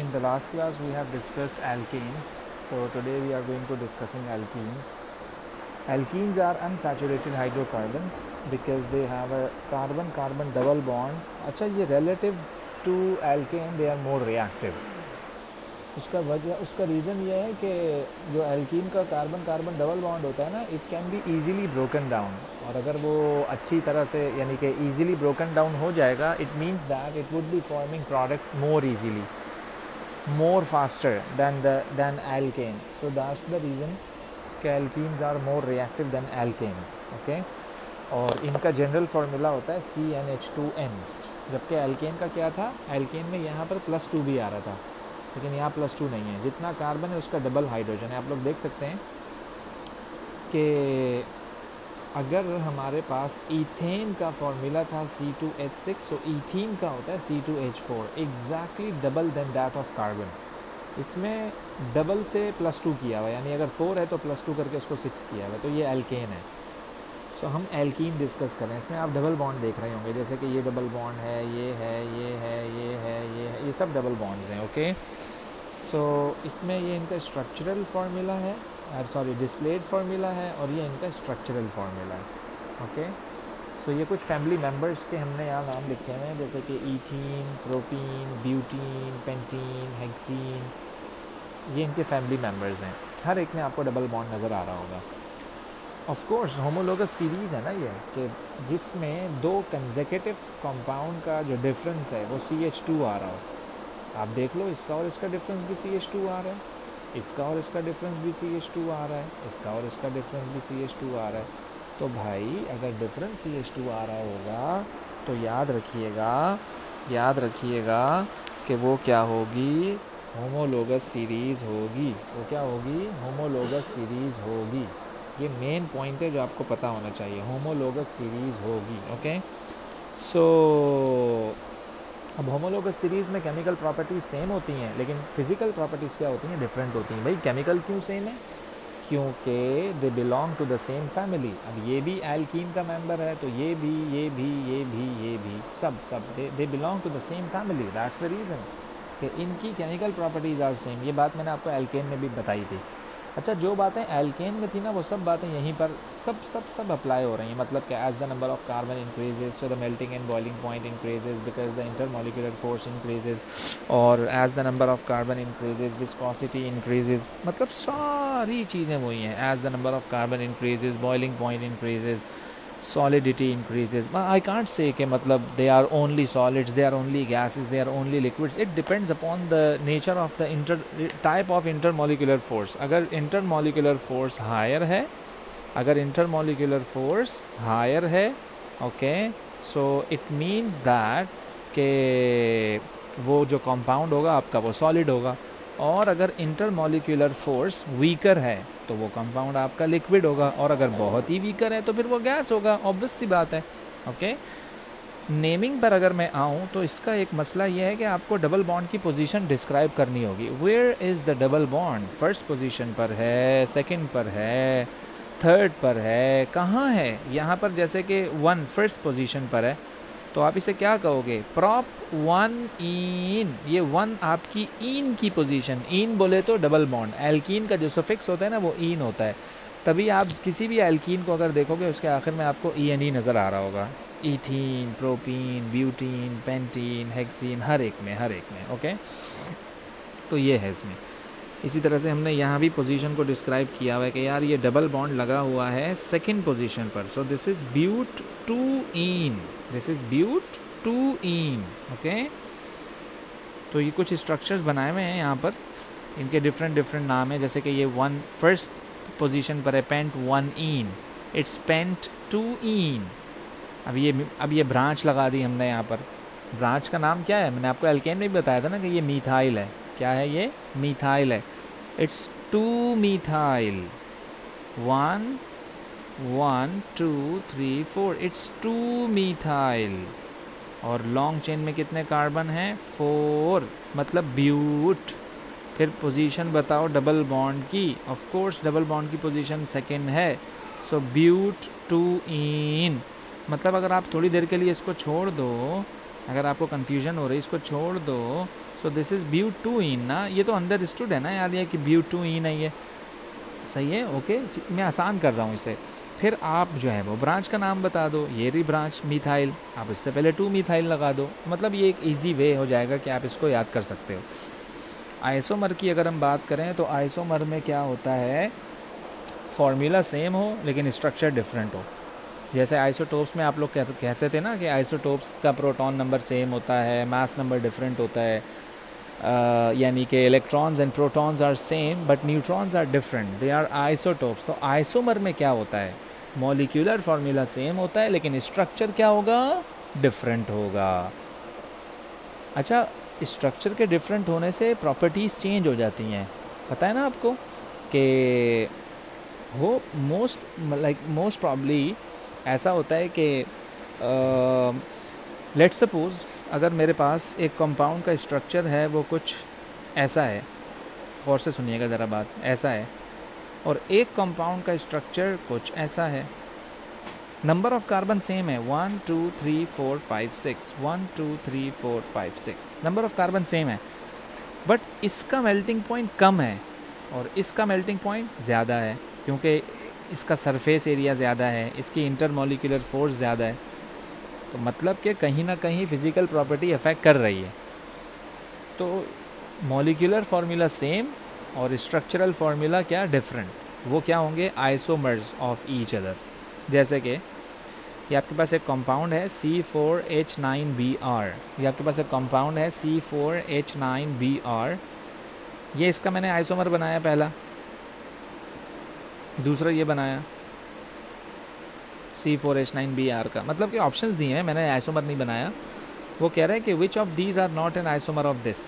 in the last class we have discussed alkanes. So today we are going to discussing alkenes. Alkenes are unsaturated hydrocarbons because they have a carbon-carbon double bond. अच्छा, ये relative to alkane they are more reactive. उसका reason ये है कि जो alkene का carbon carbon double bond होता है ना, it can be easily broken down, और अगर वो अच्छी तरह से यानी कि ईज़िली ब्रोकन डाउन हो जाएगा, it means that it would be forming product more easily, more faster than alkane. So that's the reason कि alkenes are more reactive than alkanes. Okay, और इनका जनरल फार्मूला होता है CnH2n, जबकि alkene का क्या था, एल्केन में यहाँ पर +2 भी आ रहा था, लेकिन यहाँ +2 नहीं है. जितना कार्बन है उसका डबल हाइड्रोजन है. आप लोग देख सकते हैं कि अगर हमारे पास ईथेन का फॉर्मूला था C2H6, तो ईथीन का होता है C2H4, exactly double than that of carbon. इसमें डबल से +2 किया हुआ, यानी अगर 4 है तो +2 करके उसको 6 किया हुआ, तो ये एल्केन है. सो हम एल्कीन डिस्कस कर रहे हैं. इसमें आप डबल बॉन्ड देख रहे होंगे, जैसे कि ये डबल बॉन्ड है, ये है, ये है, ये है, ये है, ये सब डबल बॉन्ड्स हैं. ओके, सो इसमें ये इनका स्ट्रक्चरल फार्मूला है, सॉरी डिस्प्लेड फार्मूला है, और ये इनका स्ट्रक्चरल फार्मूला है. ओके, सो ये कुछ फैमिली मेम्बर्स के हमने यहाँ नाम लिखे हुए हैं, जैसे कि ethene, propene, butene, pentene, hexene, ये इनके फैमिली मेम्बर्स हैं. हर एक में आपको डबल बॉन्ड नज़र आ रहा होगा. ऑफ कोर्स होमोलोगस सीरीज़ है ना ये, कि जिसमें दो कंसेक्यूटिव कंपाउंड का जो डिफरेंस है वो CH2 आ रहा हो. आप देख लो, इसका और इसका डिफरेंस भी CH2 आ रहा है, इसका और इसका डिफरेंस भी CH2 आ रहा है, इसका और इसका डिफरेंस भी CH2 आ रहा है. तो भाई अगर डिफरेंस CH2 आ रहा होगा तो याद रखिएगा कि वो क्या होगी, होमोलोगस सीरीज़ होगी. वो क्या होगी, होमोलोगस सीरीज़ होगी. ये मेन पॉइंट है जो आपको पता होना चाहिए, होमोलोगस सीरीज़ होगी. ओके, सो अब होमोलोगस सीरीज़ में केमिकल प्रॉपर्टीज़ सेम होती हैं, लेकिन फ़िज़िकल प्रॉपर्टीज़ क्या होती हैं, डिफरेंट होती हैं. भाई केमिकल क्यों सेम है, क्योंकि they belong to the same family. अब ये भी एल्कीन का मेंबर है, तो ये भी सब they belong to the same family. That's the reason कि इनकी केमिकल प्रॉपर्टीज़ आर सेम. ये बात मैंने आपको एल्केन में भी बताई थी. अच्छा, जो बातें एल्केन में थी ना, वो सब बातें यहीं पर सब अप्लाई हो रही हैं. मतलब कि as the number of carbon increases, so the melting and boiling point increases because the intermolecular force increases, और as the number of carbon increases viscosity increases. मतलब सारी चीज़ें वही हैं. As the number of carbon increases, boiling point increases, solidity increases. I can't say कि मतलब they are only solids, they are only gases, they are only liquids. It depends upon the nature of the type of intermolecular force. अगर intermolecular force higher है, okay, so it means that कि वो जो compound होगा आपका वो solid होगा. और अगर इंटरमॉलिक्यूलर फोर्स वीकर है तो वो कंपाउंड आपका लिक्विड होगा, और अगर बहुत ही वीकर है तो फिर वो गैस होगा. ऑब्वियस सी बात है. ओके, नेमिंग पर अगर मैं आऊँ तो इसका एक मसला ये है कि आपको डबल बॉन्ड की पोजीशन डिस्क्राइब करनी होगी. Where is the double bond, first position पर है, सेकंड पर है, थर्ड पर है, कहाँ है. यहाँ पर जैसे कि 1 फर्स्ट पोजीशन पर है, तो आप इसे क्या कहोगे, प्रॉप 1 इन. ये 1 आपकी इन की पोजीशन, इन बोले तो डबल बॉन्ड. एल्कीन का जो सफिक्स होता है ना, वो इन होता है. तभी आप किसी भी एल्कीन को अगर देखोगे उसके आखिर में आपको ENE नज़र आ रहा होगा. Ethene, propene, butene, pentene, hexene, हर एक में. ओके, तो ये है इसमें. इसी तरह से हमने यहाँ भी पोजीशन को डिस्क्राइब किया हुआ है कि यार ये डबल बॉन्ड लगा हुआ है सेकंड पोजीशन पर. So this is but 2 ene. Okay, तो ये कुछ स्ट्रक्चर्स बनाए हुए हैं यहाँ पर, इनके डिफरेंट नाम है. जैसे कि ये 1 फर्स्ट पोजीशन पर है, पेंट 1 इन, इट्स पेंट 2 इन. अब ये ब्रांच लगा दी हमने यहाँ पर. ब्रांच का नाम क्या है, मैंने आपको एल्केन में भी बताया था ना कि ये मीथाइल है. क्या है ये, मीथाइल है. It's 2 methyl, 1 2 3 4, it's 2 methyl. और लॉन्ग चेन में कितने कार्बन हैं, 4, मतलब ब्यूट. फिर पोजीशन बताओ डबल बॉन्ड की. ऑफ कोर्स डबल बॉन्ड की पोजीशन सेकंड है, सो ब्यूट 2 इन. मतलब अगर आप थोड़ी देर के लिए इसको छोड़ दो, अगर आपको कन्फ्यूजन हो रही है, इसको छोड़ दो, सो दिस इज़ ब्यूटूइन ना, ये तो अंडरस्टूड है ना यार ये कि ब्यूटूइन है ये, सही है। ओके मैं आसान कर रहा हूँ इसे। फिर आप जो है वो ब्रांच का नाम बता दो, ये रही ब्रांच मिथाइल, आप इससे पहले 2 मिथाइल लगा दो, मतलब ये एक इजी वे हो जाएगा कि आप इसको याद कर सकते हो। आइसोमर की अगर हम बात करें तो आइसोमर में क्या होता है, फॉर्मूला सेम हो लेकिन स्ट्रक्चर डिफरेंट हो। जैसे आइसोटोप्स में आप लोग कहते थे ना कि आइसोटोप्स का प्रोटॉन नंबर सेम होता है, मास नंबर डिफरेंट होता है, यानी कि electrons and protons are same but neutrons are different, they are isotopes. तो आइसोमर में क्या होता है, मॉलिक्यूलर फार्मूला सेम होता है लेकिन स्ट्रक्चर क्या होगा, डिफरेंट होगा। अच्छा, स्ट्रक्चर के डिफरेंट होने से प्रॉपर्टीज़ चेंज हो जाती हैं, पता है ना आपको कि वो मोस्ट प्रॉब्ली ऐसा होता है कि लेट्स सपोज अगर मेरे पास एक कंपाउंड का स्ट्रक्चर है वो कुछ ऐसा है, गौर से सुनिएगा ज़रा बात, ऐसा है, और एक कंपाउंड का स्ट्रक्चर कुछ ऐसा है, नंबर ऑफ़ कार्बन सेम है 1 2 3 4 5 6, 1 2 3 4 5 6, नंबर ऑफ़ कार्बन सेम है, बट इसका मेल्टिंग पॉइंट कम है और इसका मेल्टिंग पॉइंट ज़्यादा है, क्योंकि इसका सरफेस एरिया ज़्यादा है, इसकी इंटरमॉलिक्यूलर फोर्स ज़्यादा है, तो मतलब कि कहीं ना कहीं फ़िज़िकल प्रॉपर्टी अफेक्ट कर रही है। तो मॉलिक्यूलर फार्मूला सेम और स्ट्रक्चरल फार्मूला क्या, डिफरेंट, वो क्या होंगे, आइसोमर्स ऑफ ईच अदर। जैसे कि ये आपके पास एक कंपाउंड है C4H9Br, ये आपके पास एक कंपाउंड है C4H9Br, ये इसका मैंने आइसोमर बनाया पहला, दूसरा ये बनाया C4H9Br का, मतलब कि ऑप्शंस दिए हैं, मैंने आइसोमर नहीं बनाया। वो कह रहा है कि which of these are not an isomer of this.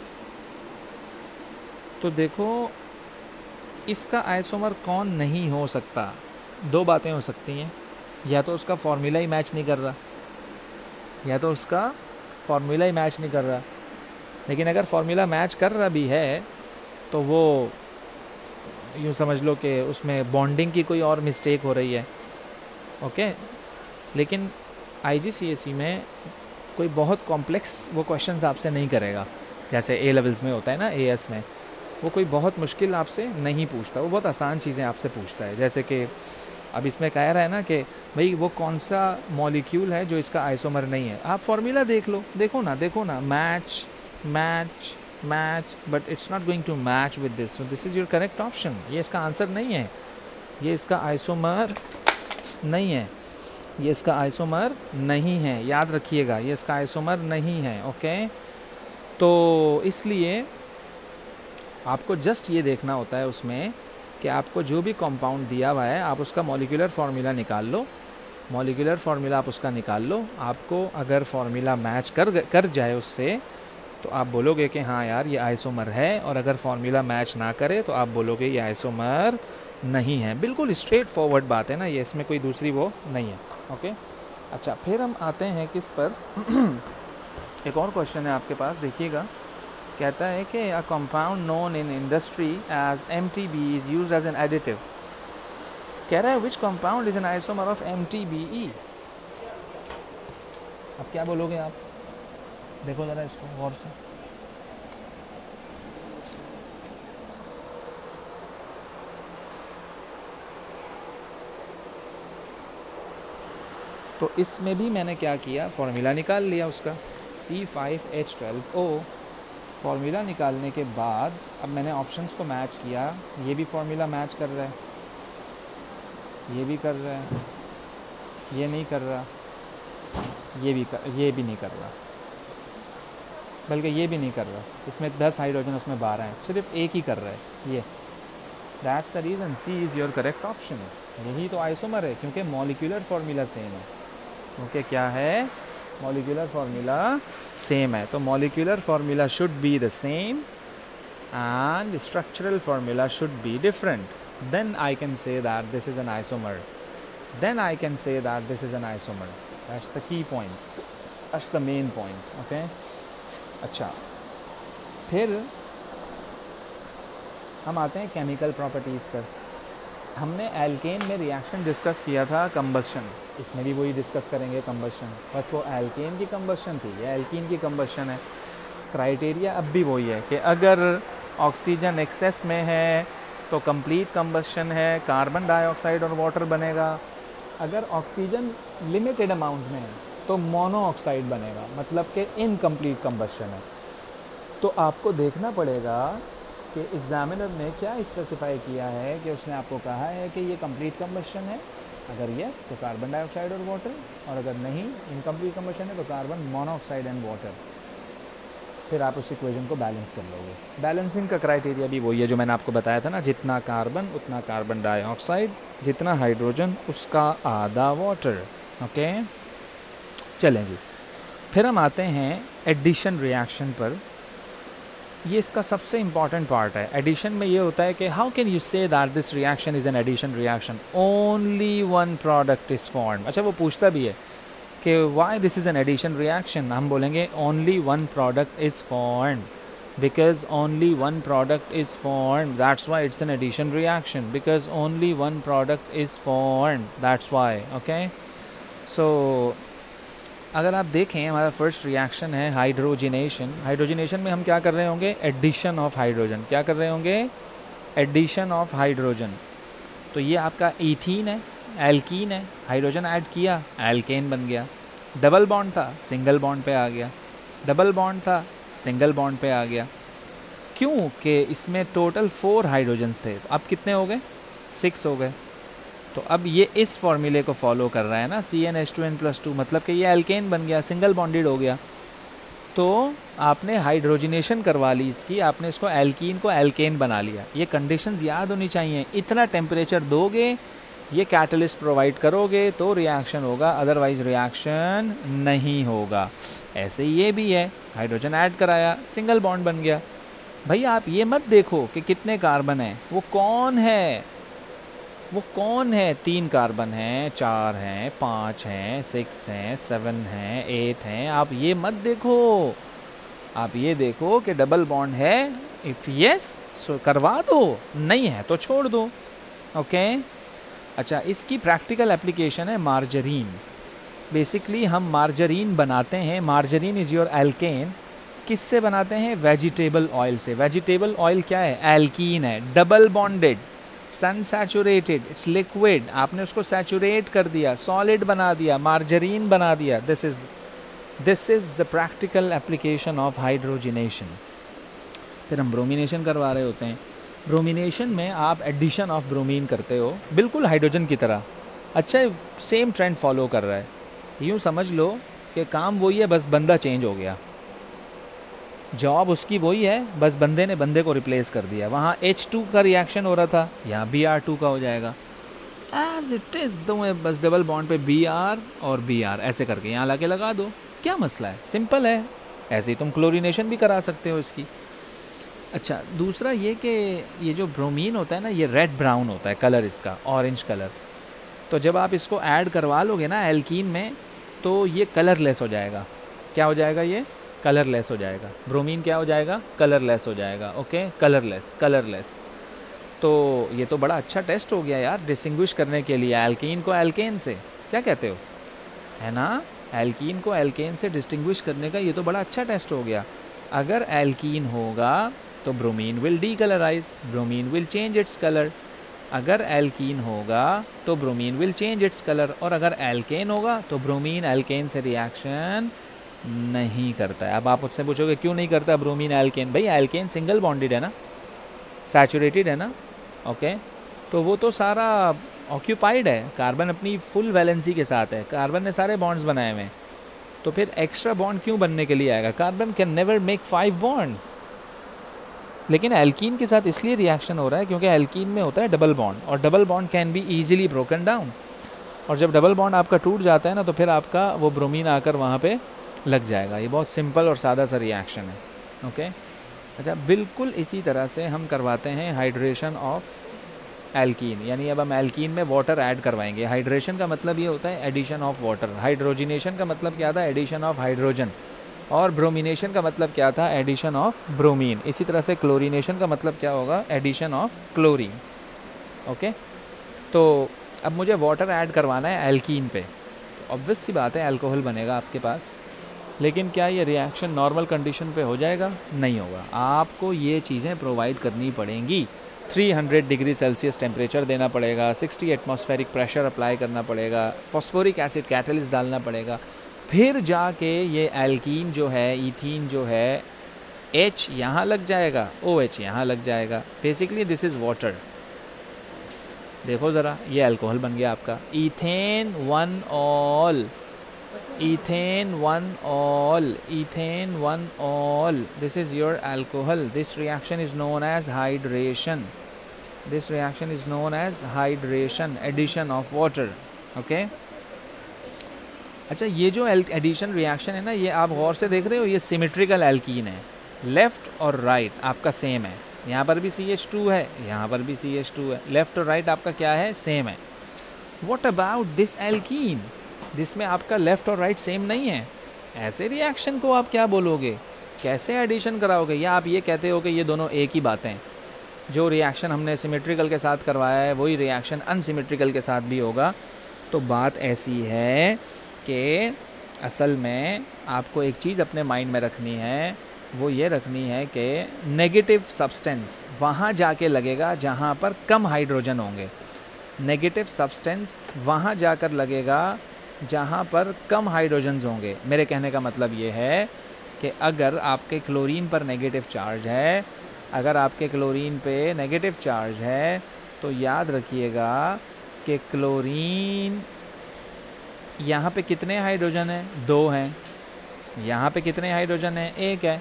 तो देखो इसका आइसोमर कौन नहीं हो सकता, दो बातें हो सकती हैं, या तो उसका फार्मूला ही मैच नहीं कर रहा, या तो उसका फार्मूला ही मैच नहीं कर रहा। लेकिन अगर फार्मूला मैच कर रहा भी है तो वो यूँ समझ लो कि उसमें बॉन्डिंग की कोई और मिस्टेक हो रही है, ओके। लेकिन IGCSE में कोई बहुत कॉम्प्लेक्स वो क्वेश्चंस आपसे नहीं करेगा, जैसे A लेवल्स में होता है ना, AS में, वो कोई बहुत मुश्किल आपसे नहीं पूछता, वो बहुत आसान चीज़ें आपसे पूछता है। जैसे कि अब इसमें कह रहा है ना कि भाई वो कौन सा मॉलिक्यूल है जो इसका आइसोमर नहीं है, आप फार्मूला देख लो, देखो ना, match match match, but it's not going to match with this, so this is your correct option. ये इसका आंसर नहीं है, ये इसका आइसोमर नहीं है, ये इसका आइसोमर नहीं है, याद रखिएगा, ये इसका आइसोमर नहीं है, ओके। तो इसलिए आपको जस्ट ये देखना होता है उसमें कि आपको जो भी कंपाउंड दिया हुआ है आप उसका मॉलिक्यूलर फार्मूला निकाल लो, मॉलिक्यूलर फार्मूला आप उसका निकाल लो, आपको अगर फार्मूला मैच कर जाए उससे तो आप बोलोगे कि हाँ यार ये आइसोमर है, और अगर फार्मूला मैच ना करे तो आप बोलोगे ये आइसोमर नहीं है। बिल्कुल स्ट्रेट फॉरवर्ड बात है ना ये, इसमें कोई दूसरी वो नहीं है, ओके। अच्छा, फिर हम आते हैं किस पर एक और क्वेश्चन है आपके पास, देखिएगा, कहता है कि a compound known in industry as MTBE is used as an additive. कह रहा है which compound is an isomer of MTBE। अब क्या बोलोगे आप, देखो ज़रा इसको गौर से, तो इसमें भी मैंने क्या किया, फार्मूला निकाल लिया उसका C5H12O। फार्मूला निकालने के बाद अब मैंने ऑप्शंस को मैच किया, ये भी फार्मूला मैच कर रहा है, ये भी कर रहा है, ये नहीं कर रहा, ये भी नहीं कर रहा, बल्कि ये भी नहीं कर रहा, इसमें 10 हाइड्रोजन उसमें 12 हैं, सिर्फ एक ही कर रहा है ये। That's the reason C is your correct option. यही तो आइसोमर है, क्योंकि मॉलिक्यूलर फार्मूला सेम है, क्योंकि क्या है, मॉलिक्यूलर फार्मूला सेम है। तो molecular formula should be the same and structural formula should be different, then I can say that this is an isomer, then I can say that this is an isomer. That's the key point, that's the main point, okay. अच्छा, फिर हम आते हैं chemical properties पर। हमने alkene में reaction discuss किया था कंबशन, इसमें भी वही डिस्कस करेंगे कंबशन, बस वो एल्केन की कंबशन थी, ये एल्कीन की कंबशन है। क्राइटेरिया अब भी वही है कि अगर ऑक्सीजन एक्सेस में है तो कंप्लीट कंबशन है, कार्बन डाइऑक्साइड और वाटर बनेगा। अगर ऑक्सीजन लिमिटेड अमाउंट में है तो मोनोऑक्साइड बनेगा, मतलब कि इनकम्प्लीट कंबशन है। तो आपको देखना पड़ेगा कि एग्ज़ामिनर ने क्या स्पेसिफाई किया है, कि उसने आपको कहा है कि ये कंप्लीट कंबशन है, अगर यस तो कार्बन डाइऑक्साइड और वाटर, और अगर नहीं इनकम्प्लीट कंबशन है तो कार्बन मोनोऑक्साइड एंड वाटर। फिर आप उस इक्वेशन को बैलेंस कर लोगे। बैलेंसिंग का क्राइटेरिया भी वही है जो मैंने आपको बताया था ना, जितना कार्बन उतना कार्बन डाइऑक्साइड, जितना हाइड्रोजन उसका आधा वाटर। ओके, चलें जी, फिर हम आते हैं एडिशन रिएक्शन पर। ये इसका सबसे इम्पॉर्टेंट पार्ट है। एडिशन में ये होता है कि how can you say that this reaction is an addition reaction, only one product is formed. अच्छा, वो पूछता भी है कि why this is an addition reaction, हम बोलेंगे only one product is formed, because only one product is formed, that's why it's an addition reaction, because only one product is formed, that's why. Okay, so अगर आप देखें हमारा first reaction है hydrogenation. Hydrogenation में हम क्या कर रहे होंगे, एडिशन ऑफ हाइड्रोजन। क्या कर रहे होंगे, एडिशन ऑफ हाइड्रोजन। तो ये आपका ईथीन है, एल्कीन है, हाइड्रोजन ऐड किया, एल्केन बन गया। डबल बॉन्ड था, सिंगल बॉन्ड पे आ गया, डबल बॉन्ड था, सिंगल बॉन्ड पे आ गया। क्यों कि इसमें टोटल 4 हाइड्रोजन्स थे, अब कितने हो गए, 6 हो गए। तो अब ये इस फॉर्मूले को फॉलो कर रहा है ना, CnH2n+2, मतलब कि ये एल्केन बन गया, सिंगल बॉन्डेड हो गया। तो आपने हाइड्रोजिनेशन करवा ली इसकी, आपने इसको एल्कीन को एल्केन बना लिया। ये कंडीशंस याद होनी चाहिए, इतना टेम्परेचर दोगे, ये कैटलिस्ट प्रोवाइड करोगे तो रिएक्शन होगा, अदरवाइज रिएक्शन नहीं होगा। ऐसे ही ये भी है, हाइड्रोजन ऐड कराया, सिंगल बॉन्ड बन गया। भाई आप ये मत देखो कि कितने कार्बन हैं, वो कौन है, वो कौन है, 3 कार्बन हैं, 4 हैं, 5 हैं, 6 हैं, 7 हैं, 8 हैं, आप ये मत देखो। आप ये देखो कि डबल बॉन्ड है, इफ़ यस सो करवा दो, नहीं है तो छोड़ दो। ओके, अच्छा, इसकी प्रैक्टिकल एप्लीकेशन है मार्जरीन। बेसिकली हम मार्जरीन बनाते हैं, मार्जरीन इज़ योर एल्केन। किससे बनाते हैं, वेजिटेबल ऑयल से। वेजिटेबल ऑयल क्या है, एल्कीन है, double bonded, unsaturated, it's liquid, आपने उसको सैचुरेट कर दिया, सॉलिड बना दिया, मार्जरीन बना दिया। This is the practical application of hydrogenation. फिर हम ब्रोमिनेशन करवा रहे होते हैं। ब्रोमिनेशन में आप एडिशन ऑफ ब्रोमीन करते हो, बिल्कुल हाइड्रोजन की तरह। अच्छा, सेम ट्रेंड फॉलो कर रहा है, यूँ समझ लो कि काम वही है, बस बंदा चेंज हो गया, जॉब उसकी वही है, बस बंदे ने बंदे को रिप्लेस कर दिया। वहाँ H2 का रिएक्शन हो रहा था, यहाँ Br2 का हो जाएगा, एज इट इज़। दो बस डबल बॉन्ड पे Br और Br ऐसे करके यहाँ ला के लगा दो, क्या मसला है, सिंपल है। ऐसे ही तुम क्लोरीनेशन भी करा सकते हो इसकी। अच्छा, दूसरा ये कि ये जो ब्रोमीन होता है ना, ये रेड ब्राउन होता है कलर इसका, ऑरेंज कलर। तो जब आप इसको ऐड करवा लोगे ना एल्कीन में, तो ये कलरलेस हो जाएगा। क्या हो जाएगा, ये कलरलेस हो जाएगा। ब्रोमीन क्या हो जाएगा, कलरलेस हो जाएगा। Okay, colourless. तो ये तो बड़ा अच्छा टेस्ट हो गया यार, डिस्टिंग्विश करने के लिए एल्कीन को एल्केन से। क्या कहते हो, है ना, एल्कीन को एल्केन से डिस्टिंग्विश करने का ये तो बड़ा अच्छा टेस्ट हो गया। अगर एल्कीन होगा तो bromine will decolourise, bromine will change its colour. अगर एल्कीन होगा तो bromine will change its colour, और अगर एल्केन होगा तो ब्रोमीन एल्केन से रिएक्शन नहीं करता है। अब आप मुझसे पूछोगे क्यों नहीं करता ब्रोमीन एल्केन, भाई एल्केन सिंगल बॉन्डेड है ना, सैचुरेटेड है ना। ओके, तो वो तो सारा ऑक्यूपाइड है, कार्बन अपनी फुल वैलेंसी के साथ है, कार्बन ने सारे बॉन्ड्स बनाए हुए हैं, तो फिर एक्स्ट्रा बॉन्ड क्यों बनने के लिए आएगा। Carbon can never make 5 bonds. लेकिन एल्कीन के साथ इसलिए रिएक्शन हो रहा है क्योंकि एल्कीन में होता है डबल बॉन्ड, और double bond can be easily broken down. और जब डबल बॉन्ड आपका टूट जाता है ना, तो फिर आपका वो ब्रोमीन आकर वहाँ पे लग जाएगा। ये बहुत सिंपल और सादा सा रिएक्शन है। ओके, अच्छा, बिल्कुल इसी तरह से हम करवाते हैं हाइड्रेशन ऑफ एल्कीन, यानी अब हम एल्कीन में वाटर ऐड करवाएंगे। हाइड्रेशन का मतलब ये होता है एडिशन ऑफ वाटर, हाइड्रोजिनेशन का मतलब क्या था, एडिशन ऑफ हाइड्रोजन, और ब्रोमिनेशन का मतलब क्या था, एडिशन ऑफ ब्रोमीन। इसी तरह से क्लोरीनेशन का मतलब क्या होगा, एडिशन ऑफ क्लोरीन। ओके, तो अब मुझे वाटर ऐड करवाना है एल्कीन पे, तो ऑब्वियस सी बात है अल्कोहल बनेगा आपके पास। लेकिन क्या ये रिएक्शन नॉर्मल कंडीशन पे हो जाएगा? नहीं होगा। आपको ये चीज़ें प्रोवाइड करनी पड़ेंगी। 300 डिग्री सेल्सियस टेम्परेचर देना पड़ेगा, 60 एटमॉस्फेरिक प्रेशर अप्लाई करना पड़ेगा, फॉस्फोरिक एसिड कैटलिस्ट डालना पड़ेगा, फिर जाके ये एल्कीन जो है, ईथीन जो है, H यहाँ लग जाएगा, OH यहाँ लग जाएगा। Basically this is water. देखो ज़रा, ये अल्कोहल बन गया आपका ethane 1 all, ethane 1 all, ethane 1 all. This is your alcohol. This reaction is known as hydration. This reaction is known as hydration, addition of water. Okay. अच्छा, ये जो addition reaction है ना, ये आप गौर से देख रहे हो, ये सिमेट्रिकल एल्कीन है। लेफ़्ट और राइट आपका सेम है। यहाँ पर भी CH2 है, यहाँ पर भी CH2 है। लेफ़्ट और राइट आपका क्या है? सेम है। What about this alkene? जिसमें आपका लेफ़्ट और राइट सेम नहीं है। ऐसे रिएक्शन को आप क्या बोलोगे? कैसे एडिशन कराओगे? या आप ये कहते हो कि ये दोनों एक ही बातें हैं, जो रिएक्शन हमने सिमेट्रिकल के साथ करवाया है वही रिएक्शन अनसिमेट्रिकल के साथ भी होगा। तो बात ऐसी है कि असल में आपको एक चीज़ अपने माइंड में रखनी है, वो ये रखनी है कि नेगेटिव सब्सटेंस वहाँ जाके लगेगा जहाँ पर कम हाइड्रोजन होंगे। नेगेटिव सब्सटेंस वहाँ जाकर लगेगा जहाँ पर कम हाइड्रोजन्स होंगे। मेरे कहने का मतलब ये है कि अगर आपके क्लोरीन पर नेगेटिव चार्ज है, अगर आपके क्लोरीन पे नेगेटिव चार्ज है, तो याद रखिएगा कि क्लोरीन यहाँ पे कितने हाइड्रोजन हैं? 2 हैं। यहाँ पे कितने हाइड्रोजन हैं? 1 है।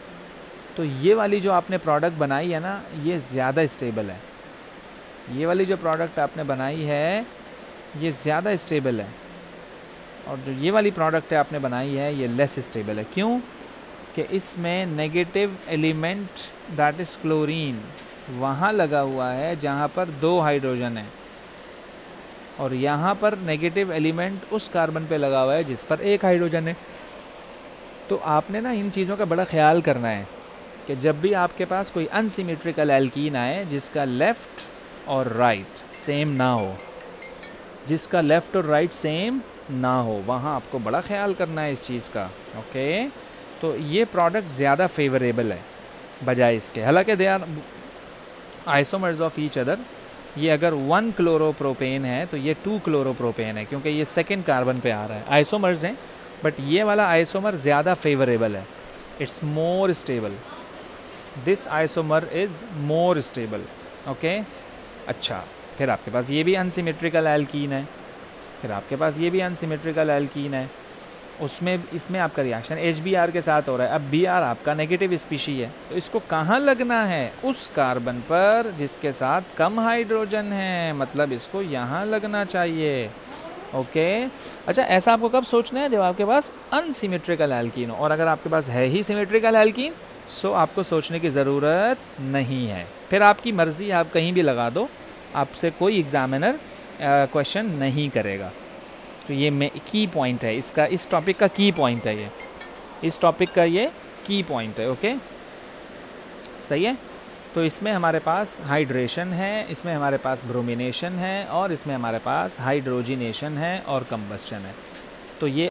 तो ये वाली जो आपने प्रोडक्ट बनाई है ना, ये ज़्यादा स्टेबल है। ये वाली जो प्रोडक्ट आपने बनाई है ये ज़्यादा स्टेबल है, और जो ये वाली प्रोडक्ट है आपने बनाई है ये लेस स्टेबल है। क्यों? कि इसमें negative element that is chlorine वहाँ लगा हुआ है जहाँ पर 2 हाइड्रोजन है, और यहाँ पर नेगेटिव एलिमेंट उस कार्बन पे लगा हुआ है जिस पर 1 हाइड्रोजन है। तो आपने ना इन चीज़ों का बड़ा ख्याल करना है कि जब भी आपके पास कोई अनसिमेट्रिकल एल्कीन आए जिसका लेफ़्ट और राइट सेम ना हो, जिसका लेफ़्ट और राइट सेम ना हो, वहाँ आपको बड़ा ख्याल करना है इस चीज़ का। ओके, तो ये प्रोडक्ट ज़्यादा फेवरेबल है बजाय इसके। हालांकि they are isomers of each other. ये अगर 1 क्लोरोप्रोपेन है तो ये 2 क्लोरोप्रोपेन है, क्योंकि ये सेकंड कार्बन पे आ रहा है। आइसोमर्स हैं, बट ये वाला आइसोमर ज़्यादा फेवरेबल है। It's more stable. This isomer is more stable. Okay, अच्छा, फिर आपके पास ये भी अनसिमेट्रिकल एल्कीन है, फिर आपके पास ये भी अनसिमेट्रिकल एल्कीन है। उसमें इसमें आपका रिएक्शन HBr के साथ हो रहा है। अब Br आपका नेगेटिव स्पीशी है, तो इसको कहाँ लगना है? उस कार्बन पर जिसके साथ कम हाइड्रोजन है, मतलब इसको यहाँ लगना चाहिए। ओके, अच्छा, ऐसा आपको कब सोचना है? जब आपके पास अनसिमेट्रिकल एल्कीन हो। और अगर आपके पास है ही सिमेट्रिकल एल्कीन, सो आपको सोचने की ज़रूरत नहीं है। फिर आपकी मर्ज़ी, आप कहीं भी लगा दो, आपसे कोई एग्ज़ामिनर क्वेश्चन नहीं करेगा। तो ये की पॉइंट है इसका, इस टॉपिक का की पॉइंट है ये, इस टॉपिक का ये की पॉइंट है। ओके, सही है। तो इसमें हमारे पास हाइड्रेशन है, इसमें हमारे पास ब्रोमिनेशन है, और इसमें हमारे पास हाइड्रोजिनेशन है और कंबस्शन है। तो ये